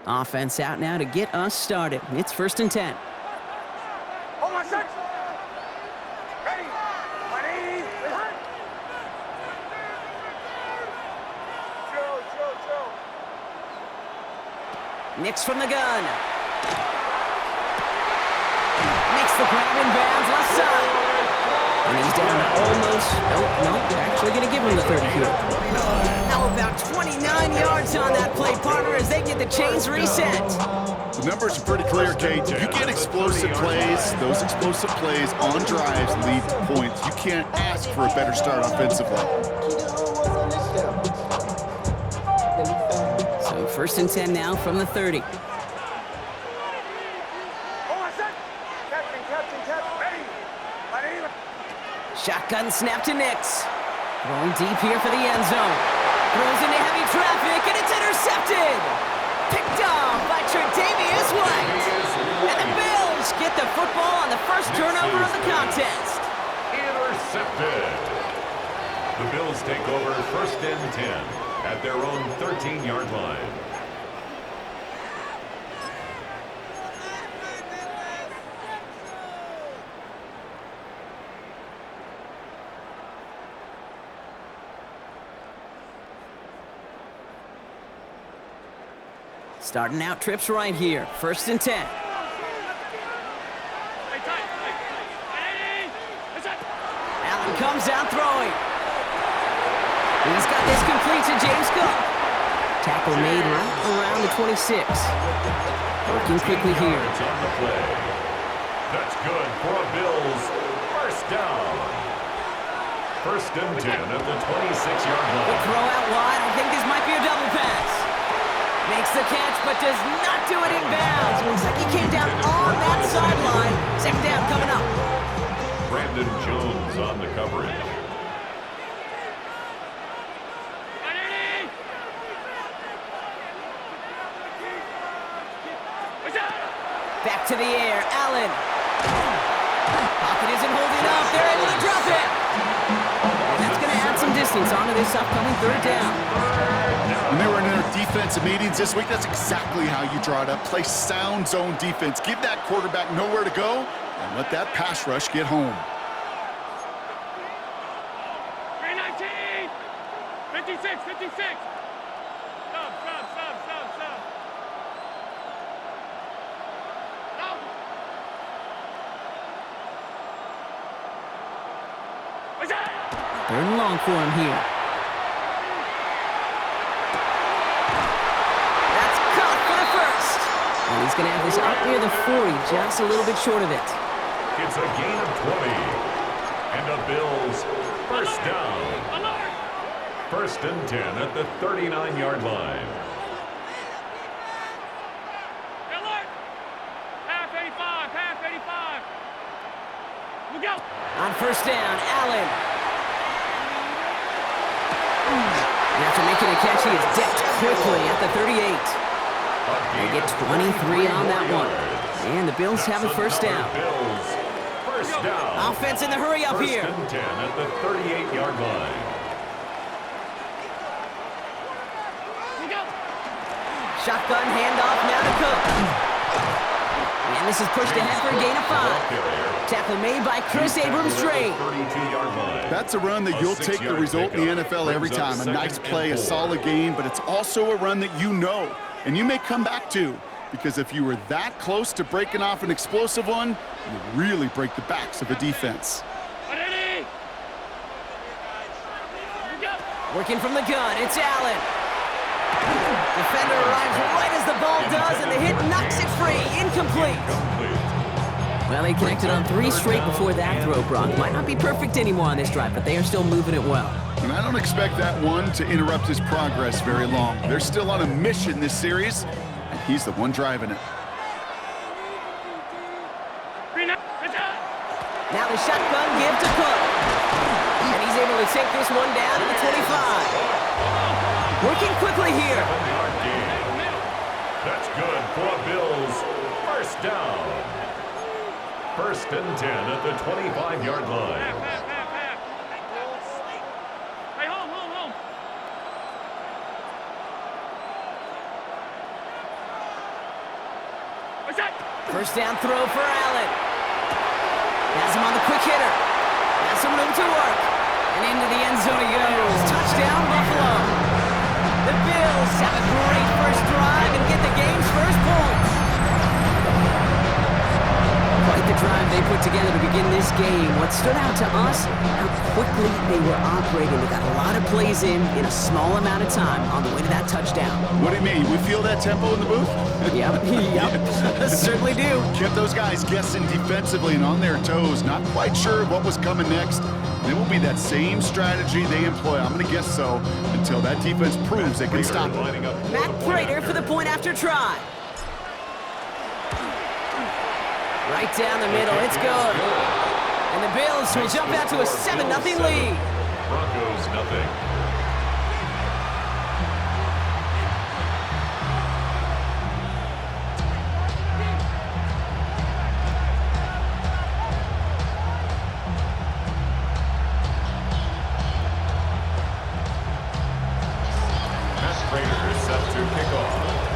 Offense out now to get us started. It's 1st and 10. Hold on, sir. Ready. 180. Chill. Nix from the gun. Makes the grab in bounds left side. And he's down to almost, nope, actually going to give him the 30 here. How about 29 yards on that play, partner, as they get the chains reset. The numbers are pretty clear, Kate. If you get explosive plays, those explosive plays on drives lead to points. You can't ask for a better start offensively. So 1st and 10 now from the 30. Shotgun snap to Nix. Throwing deep here for the end zone. Throws into heavy traffic, and it's intercepted. Picked off by Tre'Davious White. And the Bills get the football on the first turnover of the contest. Intercepted. The Bills take over 1st and 10 at their own 13-yard line. Starting out trips right here. 1st and 10. Allen comes out throwing. He's got this complete to James Cook. Tackle made right around the 26. Working quickly here. It's on the play. That's good for a Bills first down. 1st and 10 at the 26-yard line. The throw out wide. I think this might be a double pass. Makes the catch, but does not do it in bounds. Looks like he came down on that sideline. 2nd down coming up. Brandon Jones on the coverage. Back to the air, Allen. Pocket isn't holding up. They're able to drop it. And that's going to add some distance onto this upcoming 3rd down. When they were in their defensive meetings this week, that's exactly how you draw it up. Play sound zone defense. Give that quarterback nowhere to go and let that pass rush get home. 319. 56. Stop. Third and long for him here. That's caught for the first. And he's going to have this up near the 40, just a little bit short of it. It's a gain of 20. And the Bills first down. 1st and 10 at the 39-yard line. Half 85. We go. On 1st down, Allen. And after making a catch, he is decked quickly at the 38. They get 23 on that one. And the Bills have a 1st down. Bills first down. Offense in the hurry up here. 1st and 10 at the 38-yard line. Shotgun handoff now to Cook. And this is pushed ahead for a gain of 5. Tackle made by Chris Abrams-Drain. That's a run that you'll take the result in the NFL every time. A nice play, a solid game, but it's also a run that you know, and you may come back to, because if you were that close to breaking off an explosive one, you really break the backs of a defense. Working from the gun, it's Allen. Defender arrives right as the ball does, and the hit knocks it free. Incomplete. Well, they connected on 3 straight before that throw, Brock. Might not be perfect anymore on this drive, but they are still moving it well. And I don't expect that one to interrupt his progress very long. They're still on a mission this series, and he's the one driving it. Now the shotgun give to Cook. And he's able to take this one down to the 25. Working quickly here. That's good for Bills. First down. 1st and 10 at the 25-yard line. Hey, home. set. First down throw for Allen. Has him on the quick hitter. Has some room to work. And into the end zone he goes. Touchdown, Buffalo. The Bills have a great first drive and get the game's first points. Quite the drive they put together to begin this game. What stood out to us, how quickly they were operating. They got a lot of plays in a small amount of time on the way to that touchdown. What do you mean? We feel that tempo in the booth? Yep. Certainly do. Kept those guys guessing defensively and on their toes, not quite sure what was coming next. And it will be that same strategy they employ, I'm going to guess so, until that defense proves they can stop it. Matt Prater for the point after try. Right down the middle, it's good. And the Bills will jump out to a 7-0 lead. Broncos nothing. Prater is set to kick off.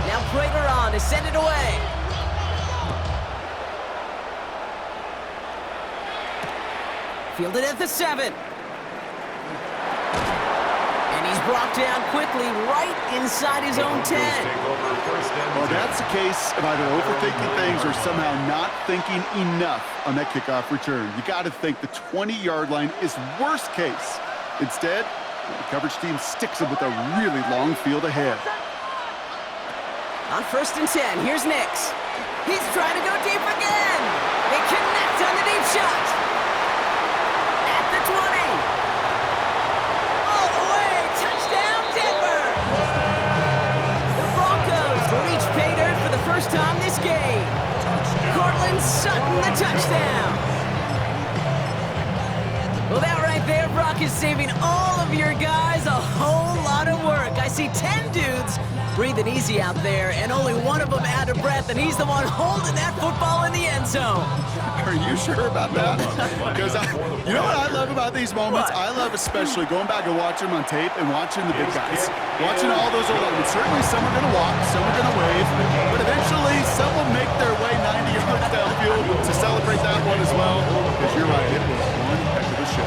Now Prater on to send it away. Fielded at the 7. And he's brought down quickly right inside his own 10. Well, that's the case of either overthinking things or somehow not thinking enough on that kickoff return. You got to think the 20-yard line is worst case. Instead, the coverage team sticks him with a really long field ahead. On 1st and 10, here's Nix. He's trying to go deep again. They connect on the deep shot. At the 20. All the way, touchdown Denver. The Broncos reach pay dirt for the first time this game. Cortland Sutton the touchdown. Well, that right there, Brock, is saving all of your guys a whole lot of work. I see 10 dudes breathing easy out there, and only one of them out of breath, and he's the one holding that football in the end zone. Are you sure about that? Because you know what I love about these moments? What? I love especially going back and watching them on tape and watching the big guys. Watching all those old linemen. Certainly some are going to walk, some are going to wave, but eventually some will make their way 90 yards downfield to celebrate that one as well. Because you're right, it was one heck of a show.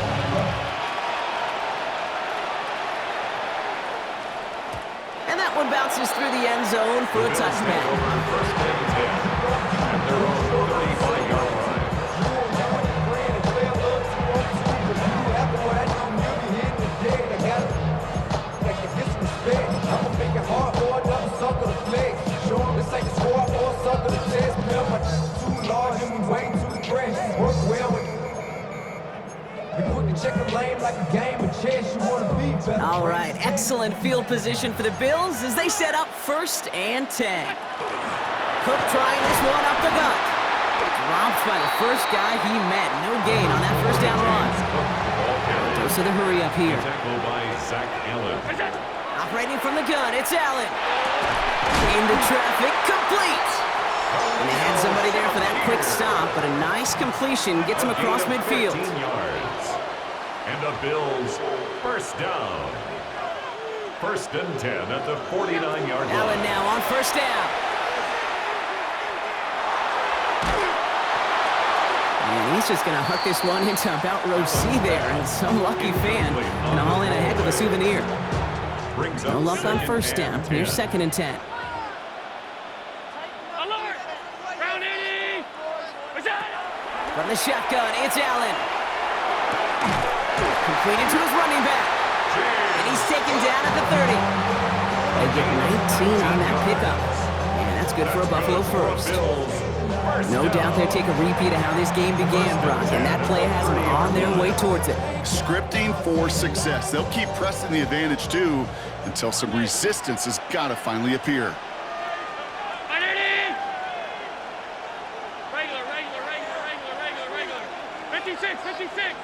And that one bounces through the end zone for a touchdown. First and 10 at their own 35-yard line. All right, excellent field position for the Bills as they set up 1st and 10. Cook trying this one up the gut. Dropped by the first guy he met. No gain on that first down run. Dose of the hurry up here. Tackle by Zach Allen. Operating from the gun, it's Allen. Into traffic, complete. And they had somebody there for that quick stop, but a nice completion gets him across midfield. 15 yards. And the Bills first down. 1st and 10 at the 49-yard line. Allen now on 1st down. And he's just going to huck this one into about row C there, and some lucky fan can haul in a heck of a souvenir. No luck on 1st down. Here's 2nd and 10. Alert! Round 80! From the shotgun, it's Allen. Completed to his running back. And he's taken down at the 30. They get 19 on that pickup. And that's good for a Buffalo first. No doubt they'll take a repeat of how this game began, Brock, and that play has them on their way towards it. Scripting for success. They'll keep pressing the advantage, too, until some resistance has got to finally appear. 56, 56.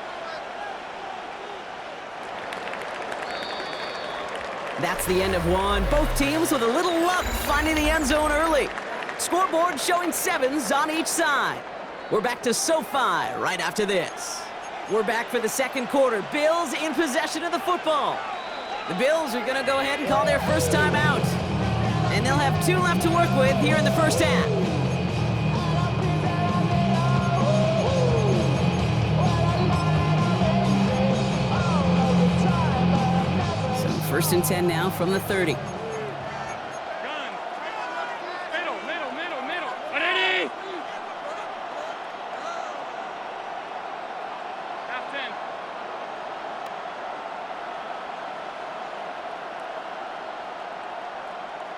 That's the end of one. Both teams with a little luck finding the end zone early. Scoreboard showing 7s on each side. We're back to SoFi right after this. We're back for the second quarter. Bills in possession of the football. The Bills are going to go ahead and call their first time out. And they'll have 2 left to work with here in the first half. First and 10 now from the 30. Gun. Middle. Ready? Half 10.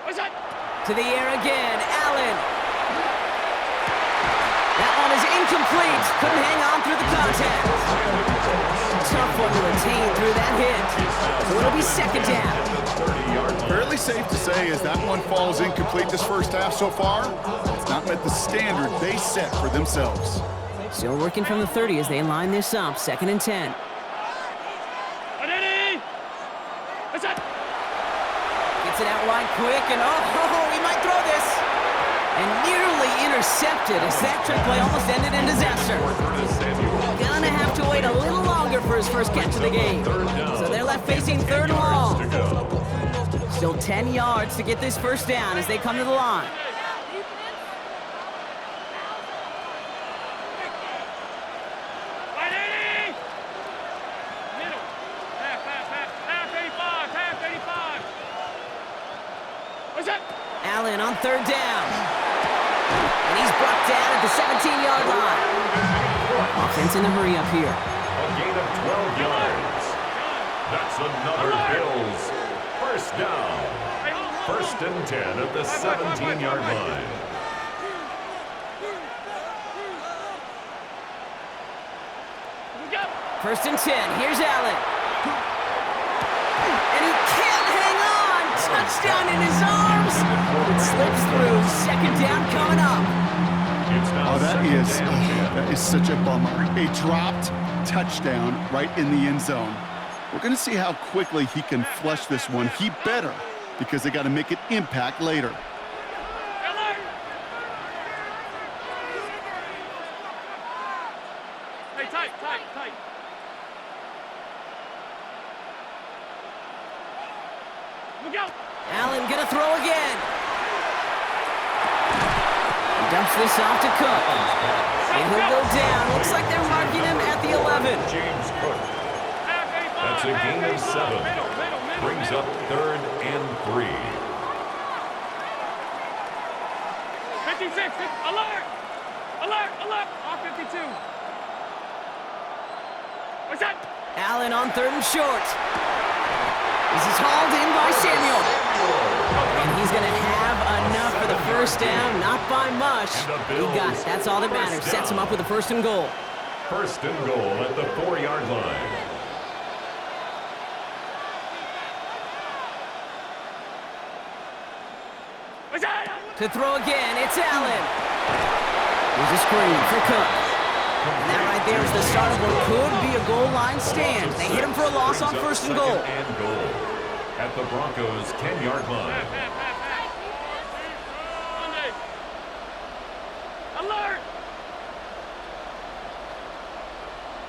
What's that? To the air again, Allen. That one is incomplete. Couldn't hang on through the contact. Tough one to retain through that hit. So it'll be second down. Fairly safe to say as that one falls incomplete this first half so far, it's not met the standard they set for themselves. Still working from the 30 as they line this up. Second and 10. Ready? What's that? Gets it out wide quick, and he might throw this. And nearly intercepted as that trick play almost ended in disaster. Gonna have to wait a little longer for his first catch of the game. So they're left facing third and long. Still 10 yards to get this first down as they come to the line. Ready? Middle. Half 85. Half 85. What's that? Allen on third down. And he's brought down at the 17-yard line. Offense in the hurry up here. A gain of 12 yards. That's another Bills first down. First and 10 at the 17-yard line. First and 10. Here's Allen. And he can't hang on. Touchdown in his arms. It slips through. Second down coming up. Oh, that is such a bummer. A dropped touchdown right in the end zone. We're going to see how quickly he can flush this one. He better, because they got to make it impact later. Hey, tight. Look out. Allen gonna throw again. He dumps this off to Cook. And he'll go down. Looks like they're marking him at the 11. James Cook. That's a gain of 7. Brings up third and 3. 56. Alert. Off 52. What's that? Allen on third and short. This is hauled in by Samuel. And he's going to have enough for the first down. Not by much. He got it. That's all that matters. Sets him up with a first and goal. First and goal at the 4-yard line. What's that? To throw again, it's Allen. Here's a screen for Cook. And that right there is the start of what could be a goal line stand. They hit him for a loss on first and goal. And goal at the Broncos' 10-yard line. Alert!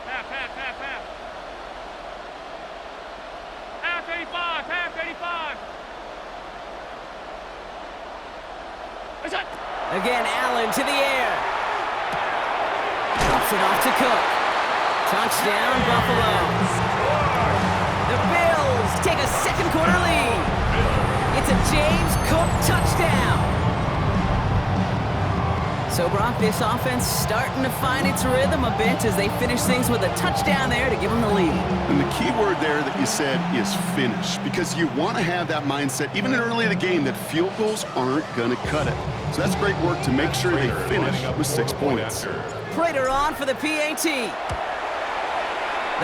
Half 85. What's that? Again, Allen to the air. Drops it off to Cook. Touchdown, Buffalo. The Bills take a second quarter lead. It's a James Cook touchdown. So, Brock, this offense starting to find its rhythm a bit as they finish things with a touchdown there to give them the lead. And the key word there that you said is finish, because you want to have that mindset, even early in the game, that field goals aren't going to cut it. So that's great work to make sure they finish with 6 points. Prater on for the PAT. The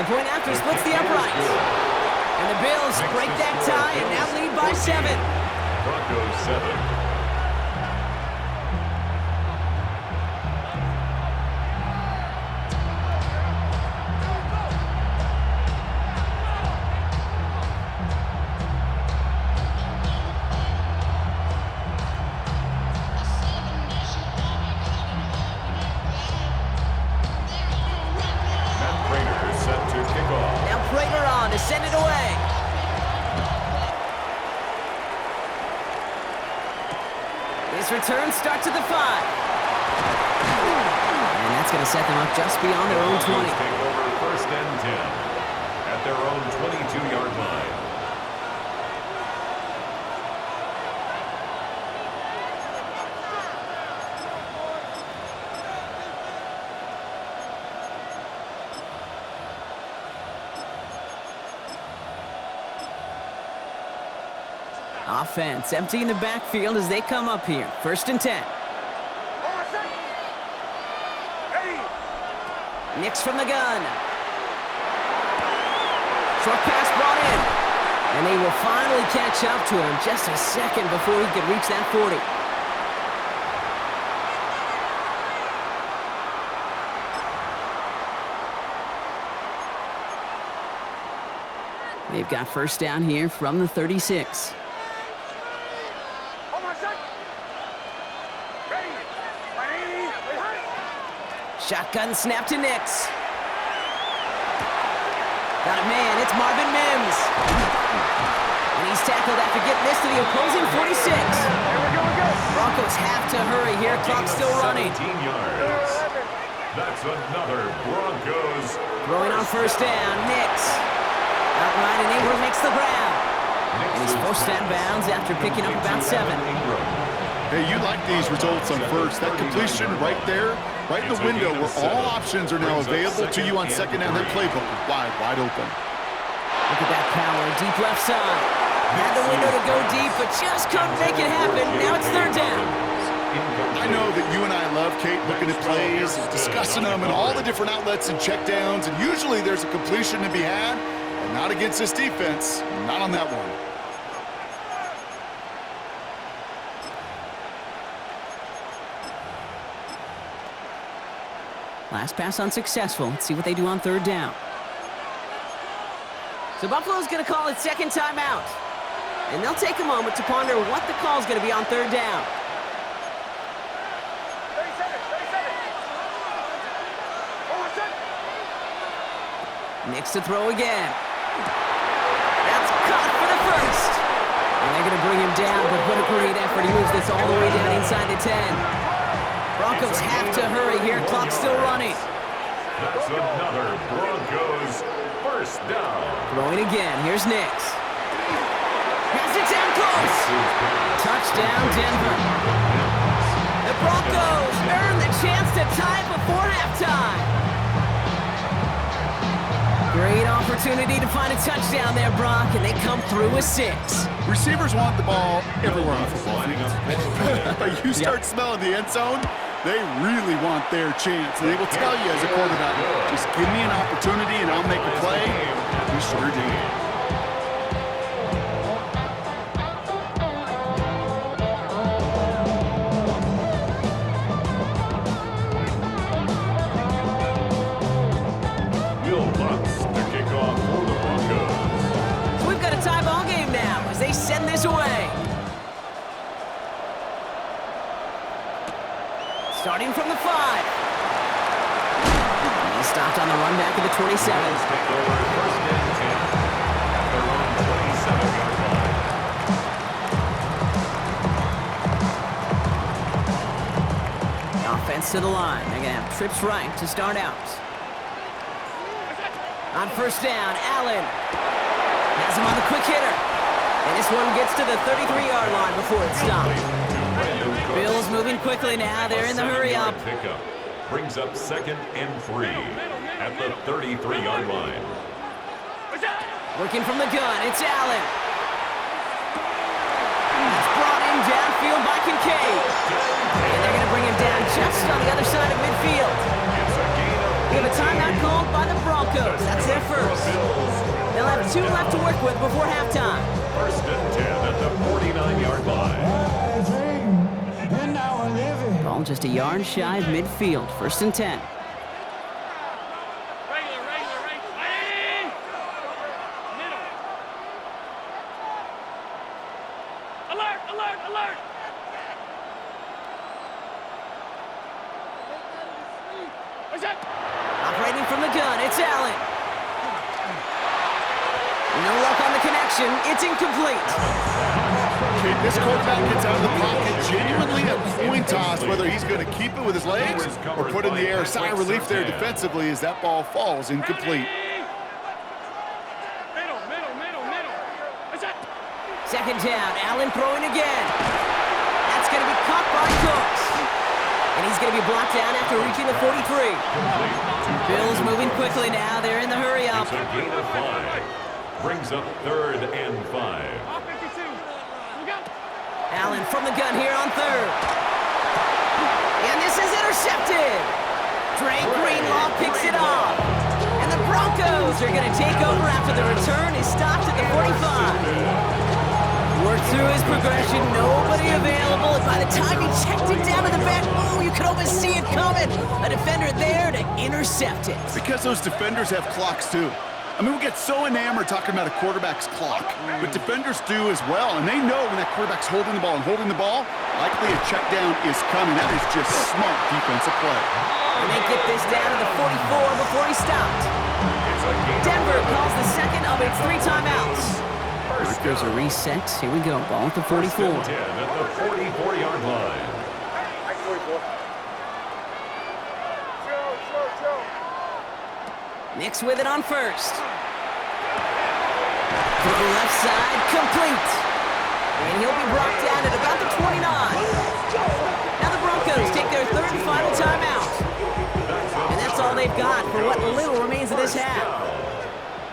point after splits the uprights. And the Bills break that tie and now lead by 7. Broncos 7. Send it away. His return starts at the 5. And that's going to set them up just beyond their own 20. Take over first and 10 at their own 22-yard line. Offense emptying the backfield as they come up here. 1st and 10. Nix from the gun. Short pass brought in. And they will finally catch up to him just a second before he could reach that 40. They've got 1st down here from the 36. Shotgun snap to Nix. Got a man, it's Marvin Mims. And he's tackled after getting this to the opposing 46. Broncos have to hurry here, clock's still running. 17 yards. That's another Broncos. Throwing on 1st down, Nix. Outright and Ingram makes the grab. And he's forced out of bounds after picking up about 7. Hey, you like these results on 1st. That completion right there, right in the window where all options are now available to you on 2nd down. That playbook is wide open. Look at that power, deep left side. Had the window to go deep, but just couldn't make it happen. Now it's 3rd down. I know that you and I love, Kate, looking at plays, discussing them, and all the different outlets and checkdowns, and usually there's a completion to be had, and not against this defense, not on that one. Last pass unsuccessful. Let's see what they do on 3rd down. So Buffalo's going to call its 2nd timeout. And they'll take a moment to ponder what the call's going to be on 3rd down. Nix to throw again. That's caught for the 1st. And they're going to bring him down, but what a great effort. He moves this all the way down inside the 10. Broncos have to hurry here. Clock's still running. That's another Broncos 1st down. Throwing again. Here's Nix. Has it down close. Touchdown, Denver. The Broncos earn the chance to tie before halftime. Great opportunity to find a touchdown there, Brock, and they come through with 6. Receivers want the ball everywhere on the football field. But you start smelling the end zone, they really want their chance. And they will tell you as a quarterback, just give me an opportunity and I'll make a play. We sure do. Send this away. Starting from the 5. He's stopped on the run back of the 27. Take over 1st and 10 at their own 27-yard line. Offense to the line. They're going to have trips right to start out. On 1st down, Allen has him on the quick hitter. And this one gets to the 33-yard line before it's stopped. Bills moving quickly now. They're in the hurry-up. Pickup brings up 2nd and 3 at the 33-yard line. Working from the gun, it's Allen. It's brought in downfield by Kincaid. And they're going to bring him down just on the other side of midfield. We have a timeout called by the Broncos. That's their 1st. They'll have 2 left to work with before halftime. 1st and 10 at the 49-yard line. Ball just a yard shy of midfield. 1st and 10. Alert! Operating from the gun, it's Allen. No luck on the connection. It's incomplete. Okay, this quarterback gets out of the pocket genuinely a coin toss, whether he's going to keep it with his legs or put in the air. Sigh of relief there defensively as that ball falls incomplete. Middle. 2nd down, Allen throwing again. That's going to be caught by Cooks. And he's going to be blocked down after reaching the 43. Bills moving quickly now. They're in the hurry-up. It's a gain of 5. Brings up 3rd and 5. All 52. We go. Allen from the gun here on third. And this is intercepted. Drake Greenlaw picks it off. And the Broncos are going to take over after the return is stopped at the 45. Worked through his progression, nobody available. And by the time he checked it down to the back, oh, you could almost see it coming. A defender there to intercept it. Because those defenders have clocks too. I mean, we get so enamored talking about a quarterback's clock, but defenders do as well, and they know when that quarterback's holding the ball likely a check down is coming. That is just smart defensive play. And they get this down to the 44 before he stopped. Denver calls the second of its 3 timeouts. There's a reset. Here we go. Ball at the 44. 10 at the 44-yard line. Nix with it on first. Throw left side, complete. And he'll be brought down at about the 29. Now the Broncos take their 3rd and final timeout. And that's all they've got for what little remains of this half.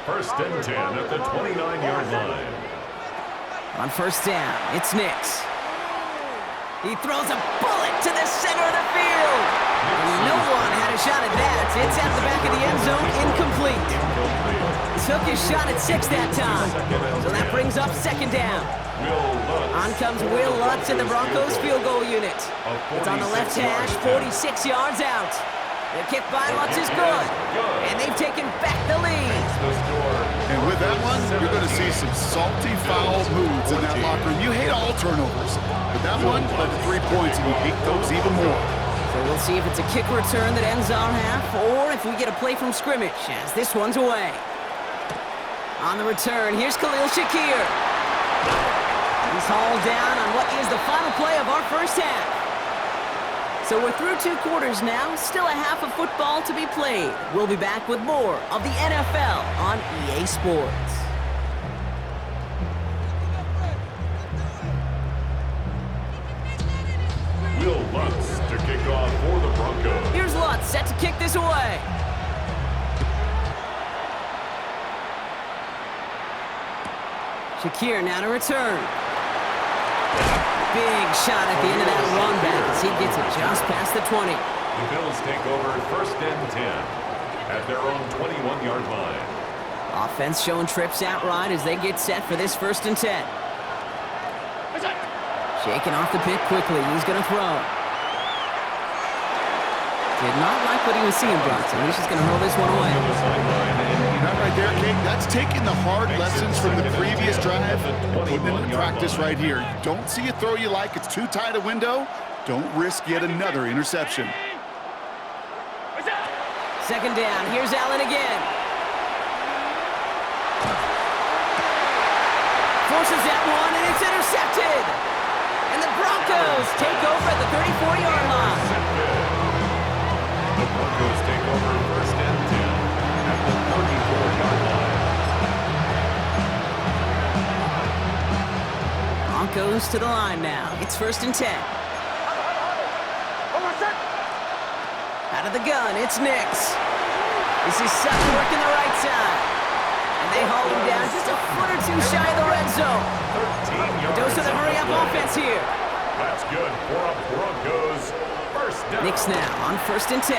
1st and 10 at the 29-yard line. On first down, it's Nix. He throws a bullet to the center of the field. No one had a shot at that. It's at the back of the end zone, incomplete. Took his shot at 6 that time. So that brings up 2nd down. On comes Will Lutz in the Broncos field goal unit. It's on the left hash, 46 yards out. The kick by Lutz is good. And they've taken back the lead. And with that one, you're going to see some salty, foul moves in that locker room. You hate all turnovers, but that one led to 3 points, and you hate those even more. So we'll see if it's a kick return that ends our half, or if we get a play from scrimmage, as this one's away. On the return, here's Khalil Shakir. He's hauled down on what is the final play of our first half. So we're through 2 quarters now, still a half of football to be played. We'll be back with more of the NFL on EA Sports. Will Lutz to kick off for the Broncos. Here's Lutz set to kick this away. Shakir now to return. Big shot at the end of that run back as he gets it just past the 20. The Bills take over 1st and 10 at their own 21-yard line. Offense showing trips out right as they get set for this 1st and 10. Shaking off the pick quickly. He's going to throw. Did not like what he was seeing, Bronson. He's just going to hurl this one away. That right there, King, that's taking the hard lessons from the previous drive and putting it into practice right here. You don't see a throw you like, it's too tight a window, don't risk yet another interception. 2nd down, here's Allen again. Forces that one, and it's intercepted. And the Broncos take over at the 34-yard line. The Broncos take over 1st and 10 at the 34-yard line. Broncos to the line now. It's 1st and 10. Out of the gun, it's Nix. This is Sutton working the right side. And they haul him down just a foot or 2 shy of the red zone. 13 yards. Dose of the hurry-up offense here. That's good for a Broncos 1st down. Nix now on 1st and 10.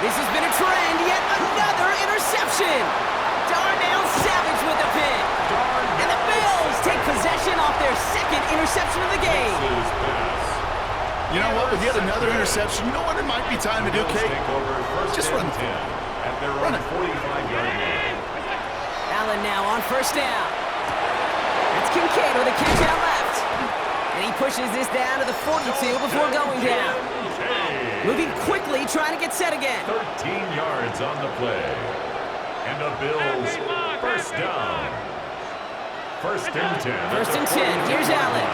This has been a trend, yet another interception. Darnell Savage with the pick. And the Bills take possession off their 2nd interception of the game. You know what, with yet another interception, you know what it might be time to do, Kate? Just run the ball. At their own 45-yard line. Allen now on 1st down. That's Kincaid with a catch out left. And he pushes this down to the 42 before going down. Moving quickly, trying to get set again. 13 yards on the play. And the Bills 1st down. 1st and 10. 1st and 10. Here's Allen.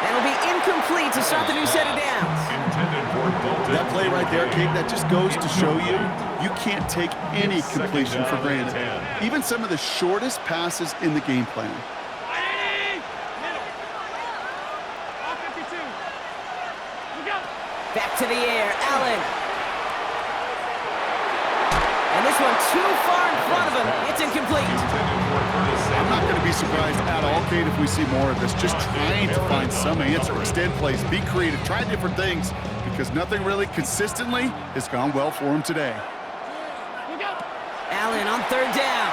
That'll be incomplete to start the new set of downs. That play right there, Kate, that just goes to show you, you can't take any completion for granted. Even some of the shortest passes in the game plan. Back to the air, Allen. And this one too far in front of him. It's incomplete. I'm not going to be surprised at all, Kate, if we see more of this. Just trying to find some answer, extend plays, be creative, try different things, because nothing really consistently has gone well for him today. Allen on third down.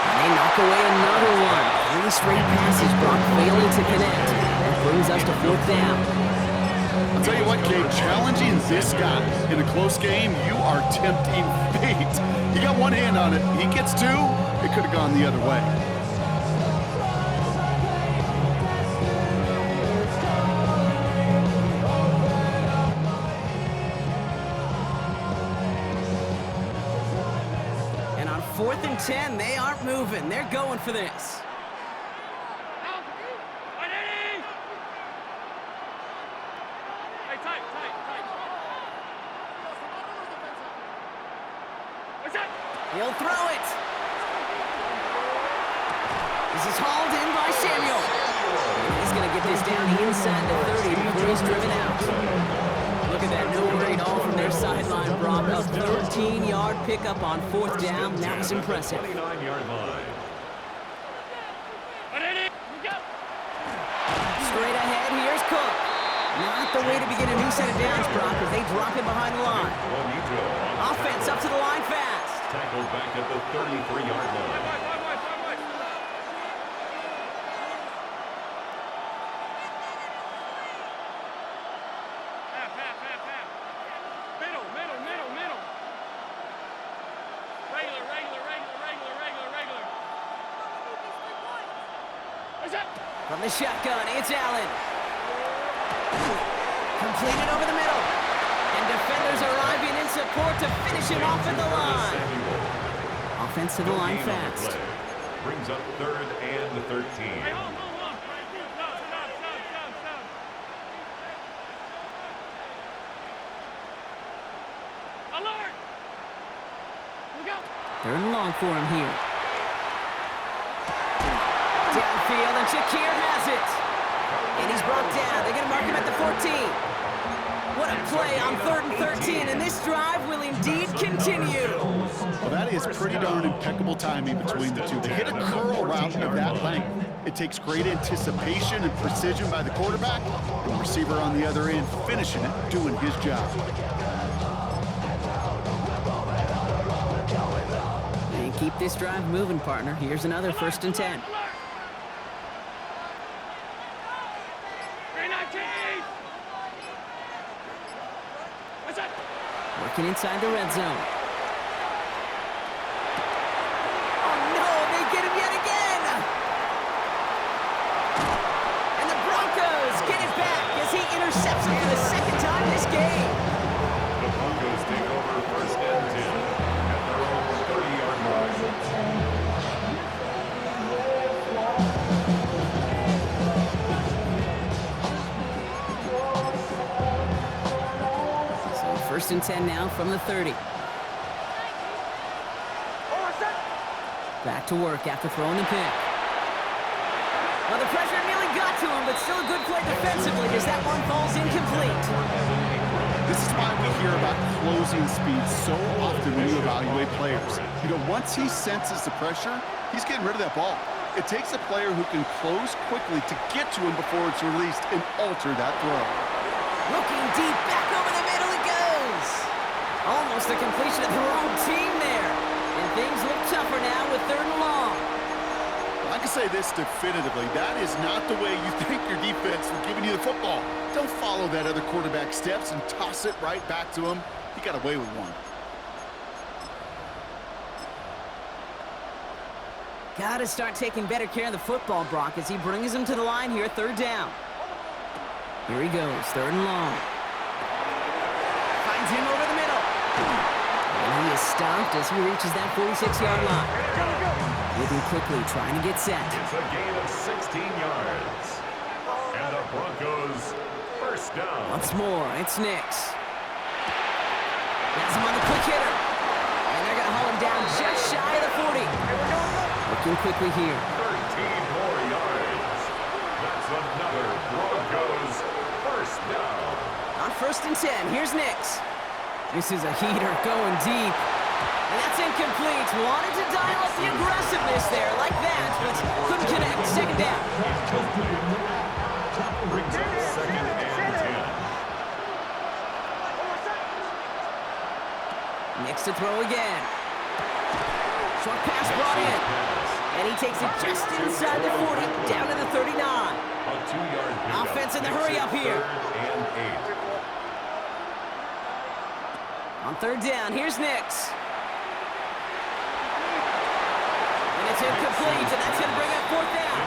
And they knock away another one. 3 straight passes, Brock failing to connect. That brings us to fourth down. I'll tell you what, Kate, challenging this guy in a close game, you are tempting fate. You got one hand on it. He gets 2. It could have gone the other way. And on 4th and 10, they aren't moving. They're going for this. He'll throw it. This is hauled in by Samuel. He's going to get this down inside the 30 before he's driven out. Look at that, no worry at all from their sideline, Brock. A 13-yard pickup on 4th down. That was impressive. 29-yard line. Straight ahead, here's Cook. Not the way to begin a new set of downs, Brock, as they drop him behind the line. Offense up to the line fast. Tackled back at the 33-yard line. Middle. Regular. From the shotgun, it's Allen. Completed over the middle. And defenders arriving in support to finish him off at the line. Offense to the line fast. Brings up 3rd and 13. Hey, hold on. Stop. Alert! We go. 3rd and long for him here. Downfield, and Shakir has it. And he's brought down. They're going to mark him at the 14. What a play on 3rd and 13, and this drive will indeed continue. Well, that is pretty darn impeccable timing between the two. They hit a curl route of that length. It takes great anticipation and precision by the quarterback, and the receiver on the other end finishing it, doing his job. And keep this drive moving, partner. Here's another 1st and 10. Working inside the red zone. Oh no, they get him yet again! And the Broncos get it back as he intercepts him for the 2nd time this game. The Broncos take over 1st and 10 at their own 30-yard line. So 1st and 10 now from the 30. Back to work after throwing the pick. Well, the pressure nearly got to him, but still a good play defensively as that one falls incomplete. This is why we hear about closing speed so often when you evaluate players. You know, once he senses the pressure, he's getting rid of that ball. It takes a player who can close quickly to get to him before it's released and alter that throw. Looking deep, back over the middle it goes. Almost a completion of the wrong team there. And things look tougher now with 3rd and long. I can say this definitively. That is not the way you thank your defense for giving you the football. Don't follow that other quarterback steps and toss it right back to him. He got away with one. Got to start taking better care of the football, Brock, as he brings him to the line here, 3rd down. Here he goes, 3rd and long. Finds him over the middle. And he is stopped as he reaches that 46-yard line. Moving quickly, trying to get set. It's a gain of 16 yards. And the Broncos 1st down. Once more, it's Nix. Has him on the quick hitter. And they're going to haul him down just shy of the 40. Looking quickly here. 13 more yards. That's another Broncos 1st down. On 1st and 10, here's Nix. This is a heater going deep. And that's incomplete. Wanted to dial up the aggressiveness there like that, but couldn't connect. Second down. Brings up second and 10. Next to throw again. Short pass brought in. And he takes it just inside the 40, down to the 39. A 2-yard pickup. Offense in the hurry up here. Third and 8. On third down, here's Nix. And it's incomplete, and that's going to bring up fourth down.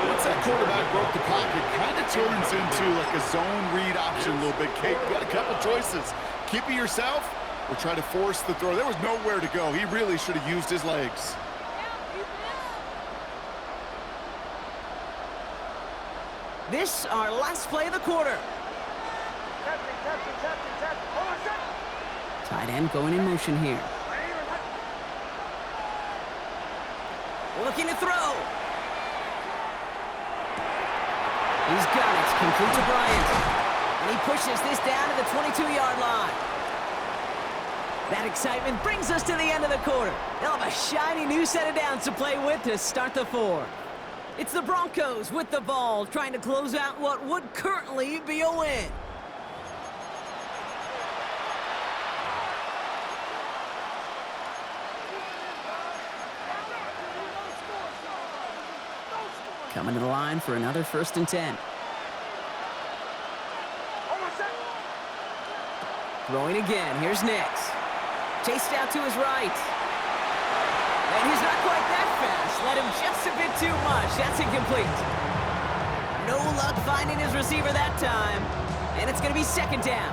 Once that quarterback broke the pocket, kind of turns into like a zone read option a little bit. Kate, you got a couple choices. Keep it yourself or try to force the throw. There was nowhere to go. He really should have used his legs. This, our last play of the quarter. Tight end going in motion here. Looking to throw. He's got it. Complete to Bryant. And he pushes this down to the 22-yard line. That excitement brings us to the end of the quarter. They'll have a shiny new set of downs to play with to start the fourth. It's the Broncos with the ball, trying to close out what would currently be a win. Coming to the line for another 1st and 10. Throwing again. Here's Nix. Chased out to his right. And he's not quite that fast. Let him just a bit too much. That's incomplete. No luck finding his receiver that time. And it's going to be second down.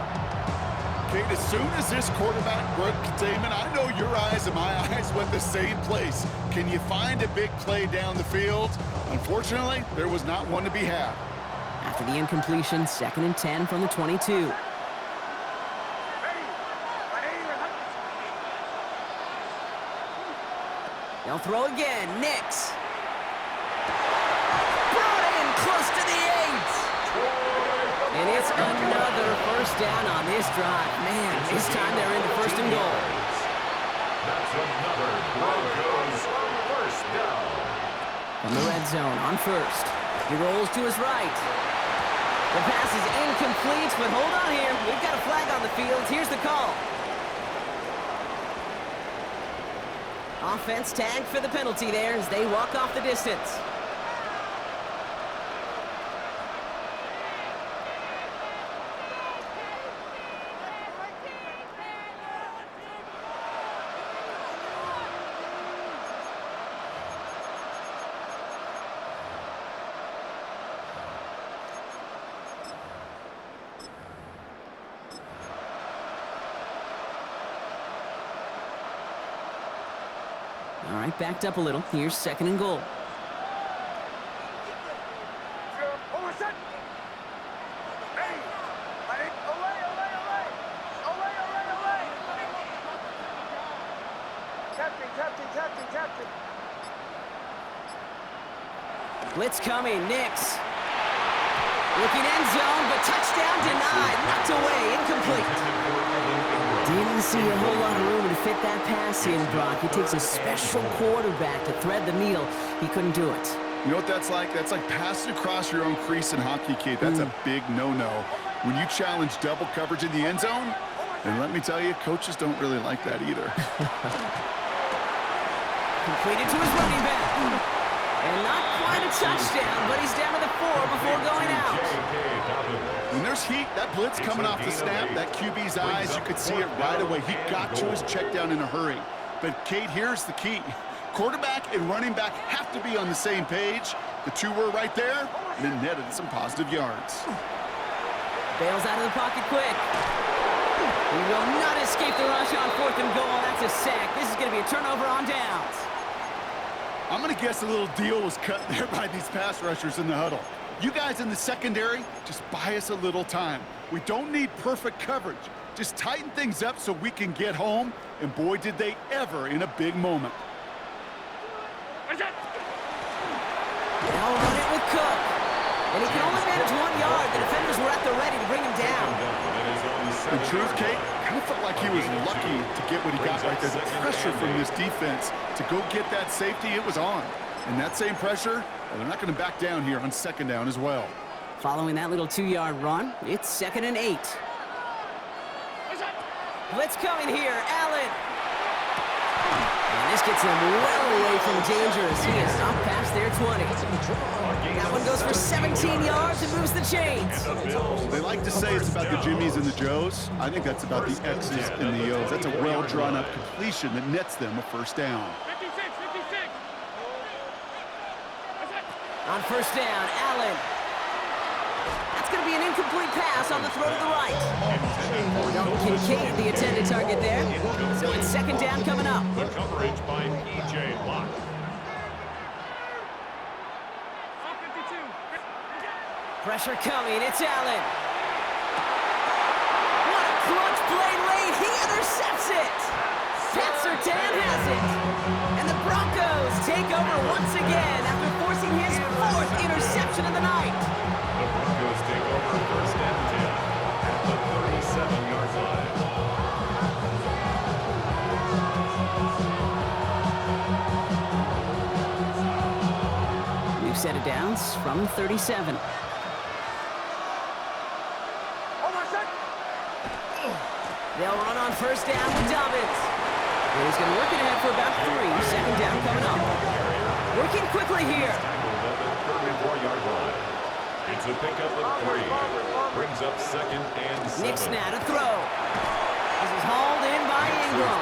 Kate, as soon as this quarterback broke containment, I know your eyes and my eyes went the same place. Can you find a big play down the field? Unfortunately, there was not one to be had. After the incompletion, 2nd and 10 from the 22. They'll throw again. Nix. Brought in close to the 8. And it's another 1st down on this drive. Man, this time they're into 1st and goal. That's another Broncos 1st down. From the red zone on 1st. He rolls to his right. The pass is incomplete, but hold on here. We've got a flag on the field. Here's the call. Offense tagged for the penalty there as they walk off the distance. All right, backed up a little. Here's 2nd and goal. Blitz coming. Nix. Looking end zone, but touchdown denied. Knocked away. Incomplete. Didn't see a whole lot of room to fit that pass in, Brock. It takes a special quarterback to thread the needle. He couldn't do it. You know what that's like? That's like passing across your own crease in hockey, Kate. That's a big no-no. When you challenge double coverage in the end zone, and let me tell you, coaches don't really like that either. Completed to his running back. And not quite a touchdown, but he's down to the 4 before going out. When there's heat, that blitz coming off the snap, that QB's eyes, you could see it right away. He got to his check down in a hurry. But, Kate, here's the key. Quarterback and running back have to be on the same page. The two were right there, and then netted some positive yards. Bails out of the pocket quick. He will not escape the rush on 4th and goal. That's a sack. This is going to be a turnover on downs. I'm going to guess a little deal was cut there by these pass rushers in the huddle. You guys in the secondary, just buy us a little time. We don't need perfect coverage. Just tighten things up so we can get home, and boy, did they ever in a big moment. They'll run it with Cook. And he can only manage 1 yard. The defenders were at the ready to bring him down. In truth, Kate, kind of felt like he was lucky to get what he got right there. The pressure from this defense to go get that safety, it was on. And that same pressure, well, they're not going to back down here on second down as well. Following that little 2-yard run, it's 2nd and 8. Blitz coming here, Allen. And this gets him well away from dangerous. He is up past their 20. That one goes for 17 yards and moves the chains. They like to say it's about the Jimmies and the Joes. I think that's about the X's and the O's. That's a well-drawn-up completion that nets them a first down. 56, 56. On first down, Allen. That's going to be an incomplete pass on the throw to the right. Dalton Kincaid, the intended target there. So it's 2nd down coming up. The coverage by P.J. Locke. Pressure coming, it's Allen. What a clutch play late, he intercepts it. Pat Surtain has it. And the Broncos take over once again after forcing his 4th interception of the night. The Broncos take over 1st and 10 at the 37-yard line. New set of downs from 37. They'll run on first down with Dobbins. He's going to work it ahead for about 3. 2nd down coming up. Working quickly here. Tackled at the 34-yard line. It's a pickup of 3. Brings up 2nd and 7. Nick's now to throw. This is hauled in by Ingram.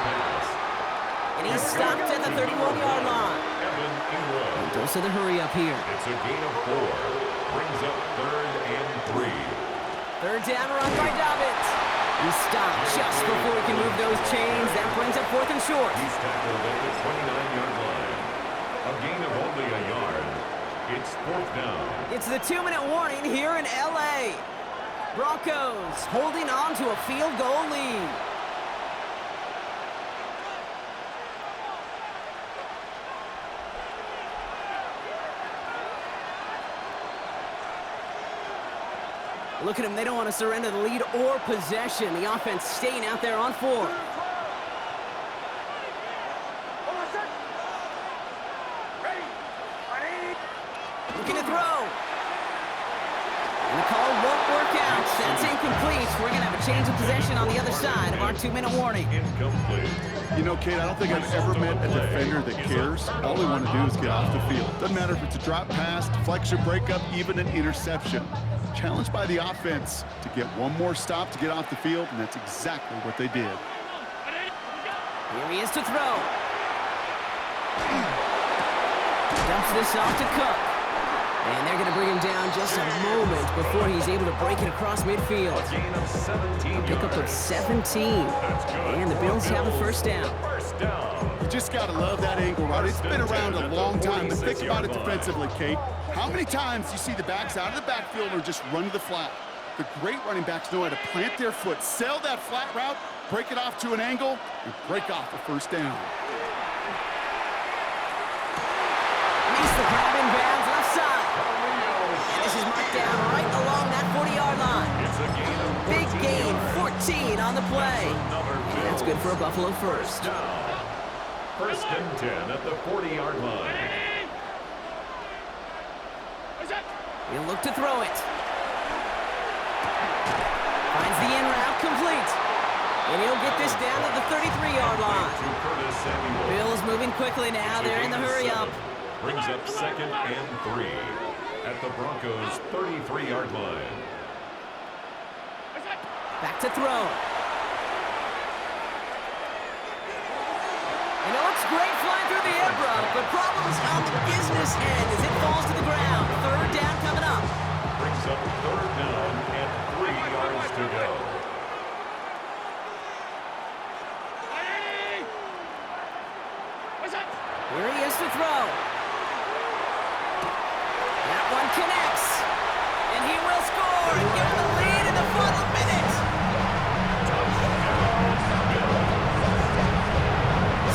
And he's stopped at the 31-yard line. Evan Ingram. Dose of the hurry up here. It's a gain of 4. Brings up 3rd and 3. 3rd down run by Dobbins. He stopped just before he can move those chains. That brings up 4th and short. He's tackled at the 29-yard line. A gain of only a yard. It's 4th down. It's the 2-minute warning here in L.A. Broncos holding on to a field goal lead. Look at them, they don't want to surrender the lead or possession. The offense staying out there on 4. Looking to throw. And the call won't work out. That's incomplete. We're going to have a change of possession on the other side of our 2-minute warning. Incomplete. You know, Kate, I don't think I've ever met a defender that cares. All they want to do is get off the field. Doesn't matter if it's a drop pass, deflection, breakup, even an interception. Challenged by the offense to get one more stop to get off the field, and that's exactly what they did. Here he is to throw. Dumps this off to Cook. And they're going to bring him down just a moment before he's able to break it across midfield. A gain of 17 Pickup of 17. And the Bills have a first down. First down. You just got to love that angle, right? It's been around a long time, but think about it defensively, Kate. How many times you see the backs out of the backfield or just run to the flat? The great running backs know how to plant their foot, sail that flat route, break it off to an angle, and break off a first down. Makes the grab in bounds left side. And this is marked down right along that 40-yard line. It's a gain of 14 Big gain, yards. 14 on the play. Another And that's good for a Buffalo first. down. 1st and 10 at the 40-yard line. He'll look to throw it. Finds the in route complete. And he'll get this down to the 33-yard line. To Curtis Samuel. Bills moving quickly now. They're in the hurry up. Brings up 2nd and 3 at the Broncos' 33-yard line. Back to throw. And it looks great flying through the air, bro, but problems on the business end as it falls to the ground. 3rd down coming up. Brings up 3rd down and 3 yards to go. Here he is to throw. That one connects. And he will score and give him the lead in the final minute.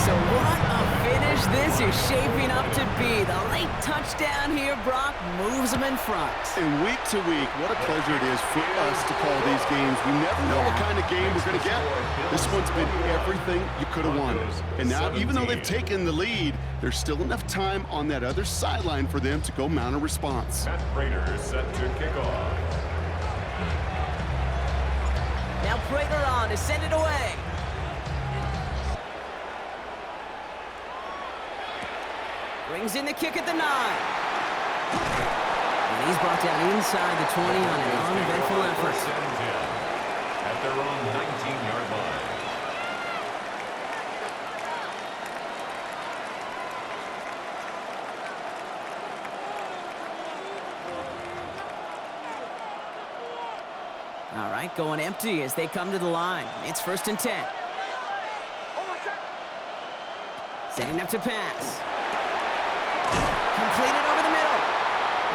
So what a finish this is shaping up to be. The late touchdown touchdown here, Brock moves them in front. And week to week, what a pleasure it is for us to call these games. We never know what kind of game we're going to get. This one's been everything you could have wanted. And now, even though they've taken the lead, there's still enough time on that other sideline for them to go mount a response. Matt Prater set to kick off. Now Prater on to send it away. Brings in the kick at the 9. And he's brought down inside the 20 on an uneventful effort. At their own 19-yard line. All right, going empty as they come to the line. It's 1st and 10. Setting up to pass. Completed over the middle.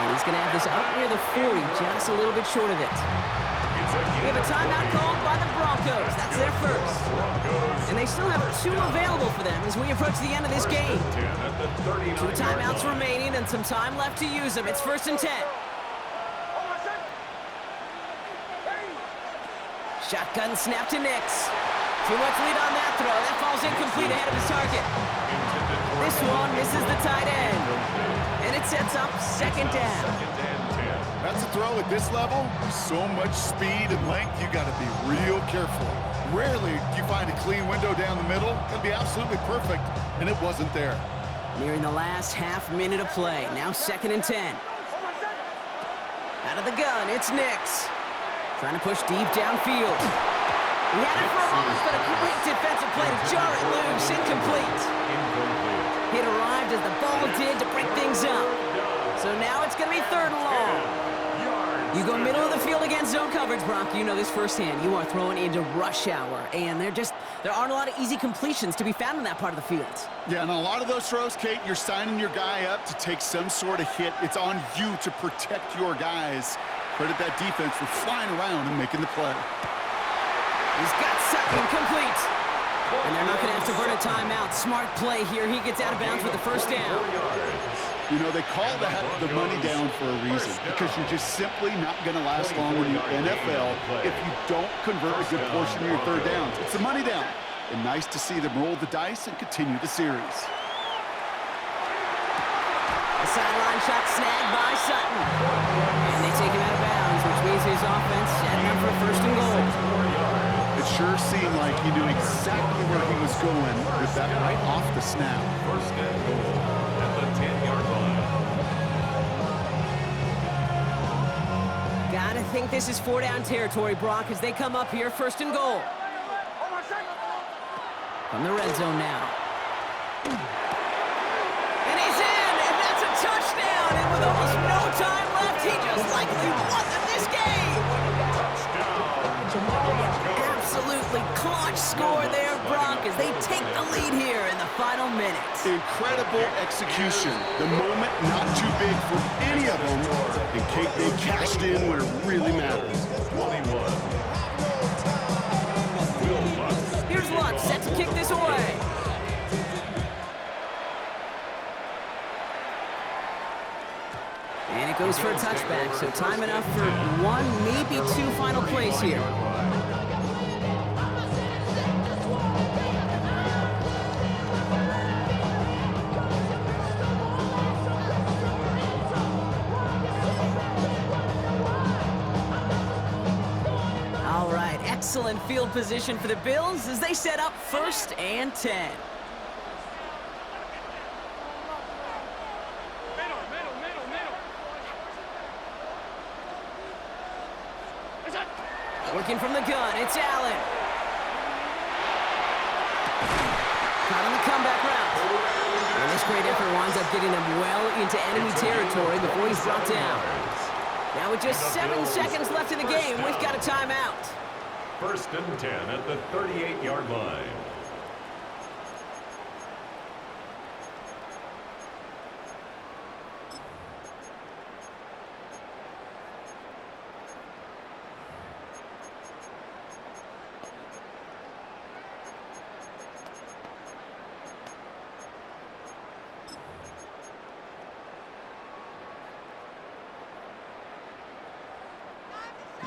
And he's going to have this up near the 40, just a little bit short of it. We have a timeout called by the Broncos. That's their first. And they still have 2 available for them as we approach the end of this game. 2 timeouts remaining and some time left to use them. It's 1st and 10. Shotgun snap to Nix. Too much lead on that throw. That falls incomplete ahead of his target. This one misses the tight end. And it sets up 2nd down. That's a throw at this level. So much speed and length, you got to be real careful. Rarely do you find a clean window down the middle. It'll be absolutely perfect, and it wasn't there. Nearing the last half minute of play. Now 2nd and 10. Out of the gun, it's Nix. Trying to push deep downfield. He had it for a moment, but a great defensive play to jar it loose. Incomplete. It arrived as the ball did to break things up. So now it's going to be 3rd and long. You go middle of the field against zone coverage, Brock. You know this firsthand. You are throwing into rush hour, and there aren't a lot of easy completions to be found in that part of the field. Yeah, and a lot of those throws, Kate, you're signing your guy up to take some sort of hit. It's on you to protect your guys. Credit that defense for flying around and making the play. He's got Sutton complete. And they're not going to have to burn a timeout. Smart play here. He gets out of bounds with the 1st down. You know, they call that the money down for a reason, because you're just simply not going to last long in the NFL if you don't convert a good portion of your 3rd downs. It's the money down. And nice to see them roll the dice and continue the series. The sideline shot snagged by Sutton. And they take him out of bounds, which means his offense setting up for 1st and goal. It sure seemed like he knew exactly where he was going with that right off the snap. 1st and goal at the 10-yard line. Gotta think this is 4-down territory, Brock, as they come up here 1st and goal. From the red zone now. And he's in, and that's a touchdown. And with almost no time left, he just likely won them this game. Absolutely clutch score there, Brock, as they take the lead here in the final minutes. Incredible execution. The moment not too big for any of them. And Kate, they cashed in when it really matters. 21. Here's Lutz set to kick this away. And it goes for a touchback, so time enough for 1, maybe 2 final plays here. All right, excellent field position for the Bills as they set up 1st and 10. Working from the gun, it's Allen. Caught on the comeback route. And this great effort winds up getting him well into enemy territory before he's brought down. Now with just 7 seconds left in the game, we've got a timeout. 1st and 10 at the 38-yard line.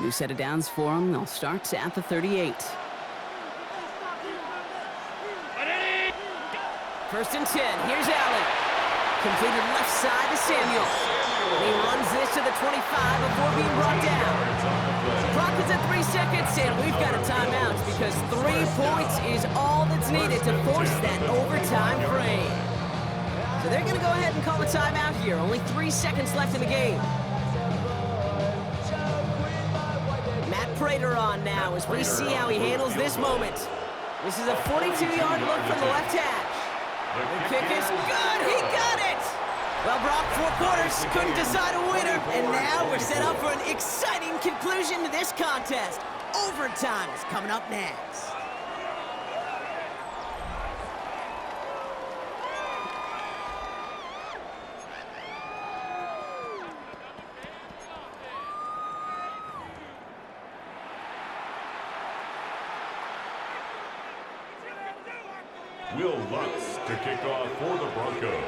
New set of downs for them. They'll start at the 38. First and 10. Here's Allen. Completed left side to Samuel. He runs this to the 25 before being brought down. Clock is at 3 seconds, and we've got a timeout because 3 points is all that's needed to force that overtime frame. So they're going to go ahead and call a timeout here. Only 3 seconds left in the game. Matt Prater on now as we see how he handles this moment. This is a 42-yard look from the left hash. The kick is good. He got it. Well, Brock, 4 quarters couldn't decide a winner, and now we're set up for an exciting conclusion to this contest. Overtime is coming up next. Will Lutz to kick off for the Broncos.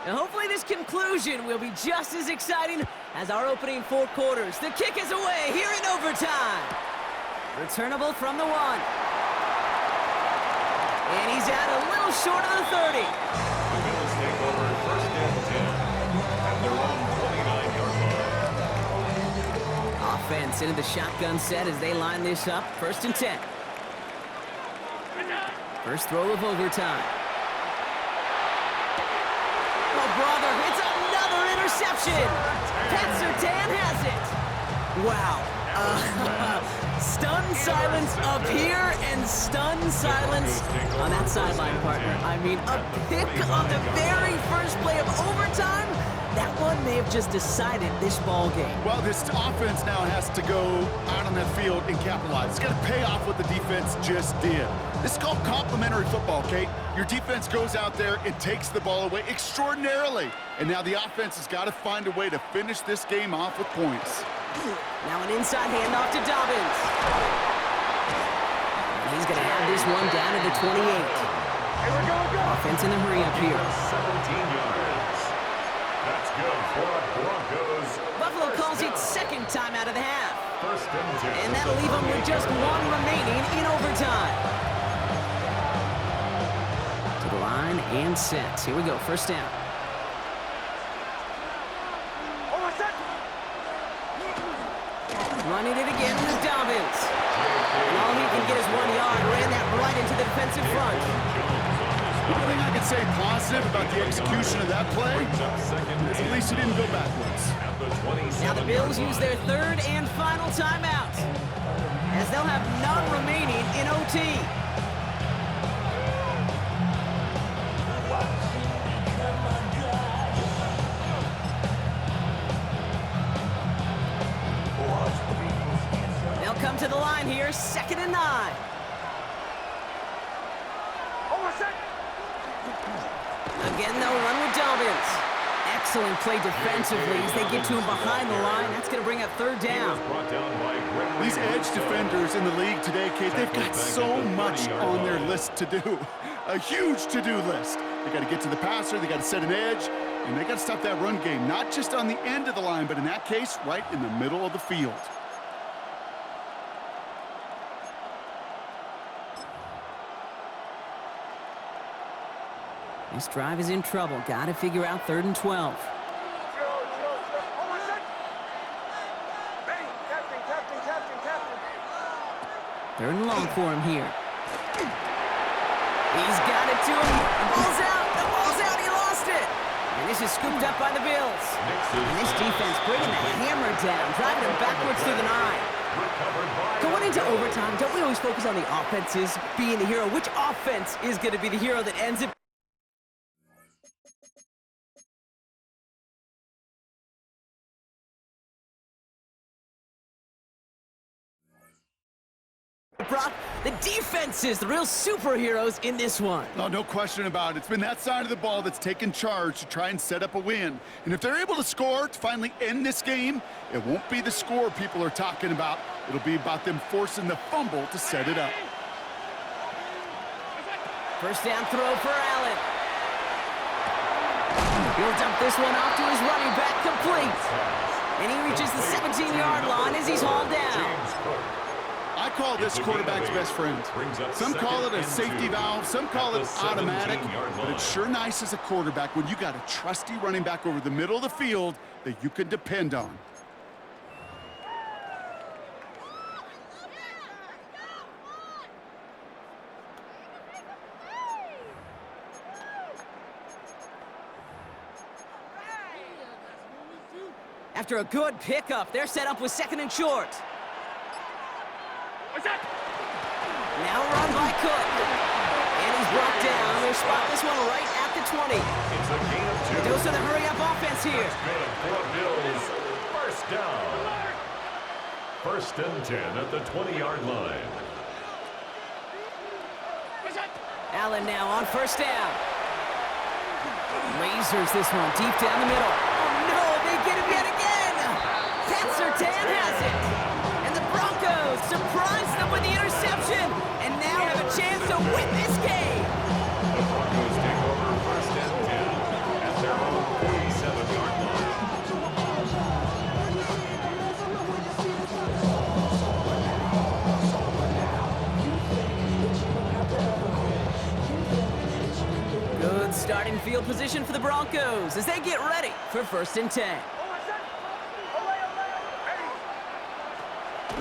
Now hopefully this conclusion will be just as exciting as our opening 4 quarters. The kick is away here in overtime. Returnable from the 1. And he's out a little short of the 30. The Bills take over first and 10 at their own 29-yard line. Offense into the shotgun set as they line this up. First and 10. First throw of overtime. Oh, brother, it's another interception. Pat Surtain has it. Wow. Stunned silence up here and stunned silence on that sideline, partner. I mean, a pick on the very first play of overtime. That one may have just decided this ball game. Well, this offense now has to go out on that field and capitalize. It's got to pay off what the defense just did. This is called complementary football, Kate. Your defense goes out there and takes the ball away extraordinarily. And now the offense has got to find a way to finish this game off with points. Now an inside handoff to Dobbins. He's going to have this one down to the 28. Offense in the hurry up here. 17 yards. That's good for the Broncos. Buffalo calls it second time out of the half. First and 10. And that'll leave them with just 1 remaining in overtime. To the line and set. Here we go, first down. Running it again with Dobbins. And all he can get is 1 yard. Ran that right into the defensive front. One thing I can say positive about the execution of that play is at least he didn't go backwards. Now the Bills use their 3rd and final timeout, as they'll have none remaining in OT. They'll come to the line here, 2nd and 9. Again, they'll run with Dobbins. Excellent play defensively as they get to him behind the line. That's going to bring up 3rd down. These edge defenders in the league today, Kate, they've got so much on their list to do. A huge to-do list. They got to get to the passer, they got to set an edge, and they got to stop that run game. Not just on the end of the line, but in that case, right in the middle of the field. This drive is in trouble. Got to figure out 3rd and 12. 3rd and long for him here. He's got it to him. The ball's out. The ball's out. He lost it. And this is scooped up by the Bills. And this defense bringing the hammer down, driving him backwards through the 9. Going into overtime, don't we always focus on the offenses being the hero? Which offense is going to be the hero that ends it? Brock, the defense is the real superheroes in this one. No question about it. It's been that side of the ball that's taken charge to try and set up a win. And if they're able to score to finally end this game, it won't be the score people are talking about. It'll be about them forcing the fumble to set it up. First down throw for Allen. He'll dump this one off to his running back, complete. And he reaches the 17-yard line as he's hauled down. I call this quarterback's best friend. Some call it a safety valve, some call it automatic, but it's sure nice as a quarterback when you got a trusty running back over the middle of the field that you can depend on. After a good pickup, they're set up with 2nd and short. What's that? Now run by Cook. And he's brought down. They spot this one right at the 20. It's a gain of 2. The dose of the hurry-up offense here. Good for Bills. First down. 1st and 10 at the 20-yard line. What's that? Allen now on 1st down. Lasers this one deep down the middle. Oh, no, they get him yet again. Pat Surtain has it. And the Broncos surprise them with the interception and now have a chance to win this game. The Broncos take over 1st and 10 at their own 47-yard line. Good starting field position for the Broncos as they get ready for 1st and 10.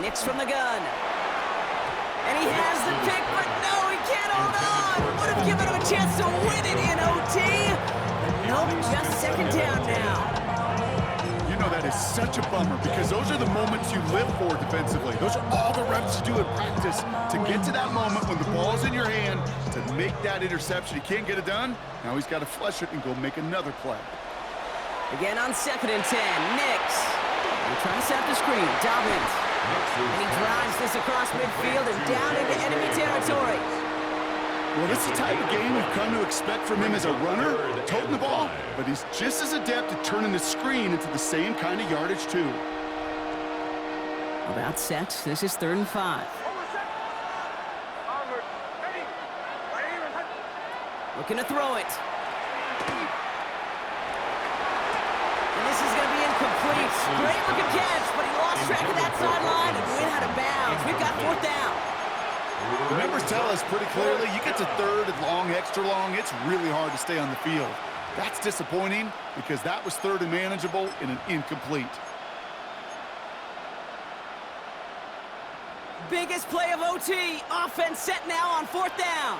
Nix from the gun. And he has the pick, but no, he can't hold on. Would have given him a chance to win it in OT. But nope, just 2nd down now. You know that is such a bummer because those are the moments you live for defensively. Those are all the reps you do in practice to get to that moment when the ball's in your hand to make that interception. He can't get it done. Now he's got to flush it and go make another play. Again on 2nd and 10, Nix. They're trying to set up the screen. Dobbins. And he drives this across midfield and down into enemy territory. Well, this is the type of game we've come to expect from him as a runner, toting the ball, but he's just as adept at turning the screen into the same kind of yardage, too. About set. This is 3rd and 5. Looking to throw it. And this is going to be incomplete. Great looking catch, but he lost track of that sideline and went out of bounds. We've got 4th down. The numbers tell us pretty clearly, you get to 3rd and long, extra long, it's really hard to stay on the field. That's disappointing because that was 3rd and manageable in an incomplete. Biggest play of OT. Offense set now on 4th down.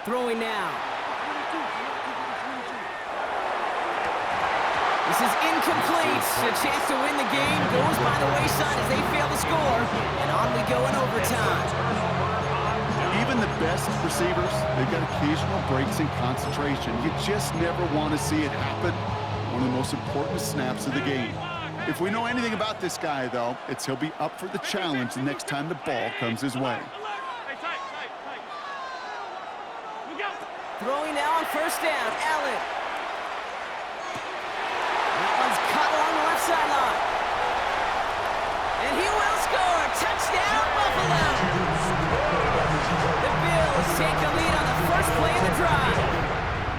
Throwing now. This is incomplete. A chance to win the game goes by the wayside as they fail to score. And on we go in overtime. Even the best receivers, they've got occasional breaks in concentration. You just never want to see it happen. One of the most important snaps of the game. If we know anything about this guy, though, it's he'll be up for the challenge the next time the ball comes his way. Throwing now on 1st down, Allen. That one's cut along the left sideline. And he will score. Touchdown, Buffalo. The Bills take the lead on the first play of the drive.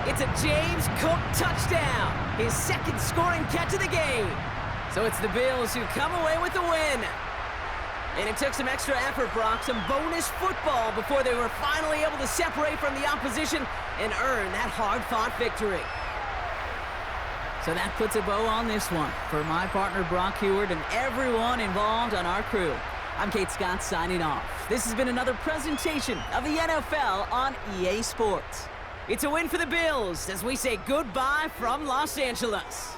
It's a James Cook touchdown, his 2nd scoring catch of the game. So it's the Bills who come away with the win. And it took some extra effort, Brock, some bonus football before they were finally able to separate from the opposition and earn that hard-fought victory. So that puts a bow on this one. For my partner, Brock Heward, and everyone involved on our crew, I'm Kate Scott signing off. This has been another presentation of the NFL on EA Sports. It's a win for the Bills as we say goodbye from Los Angeles.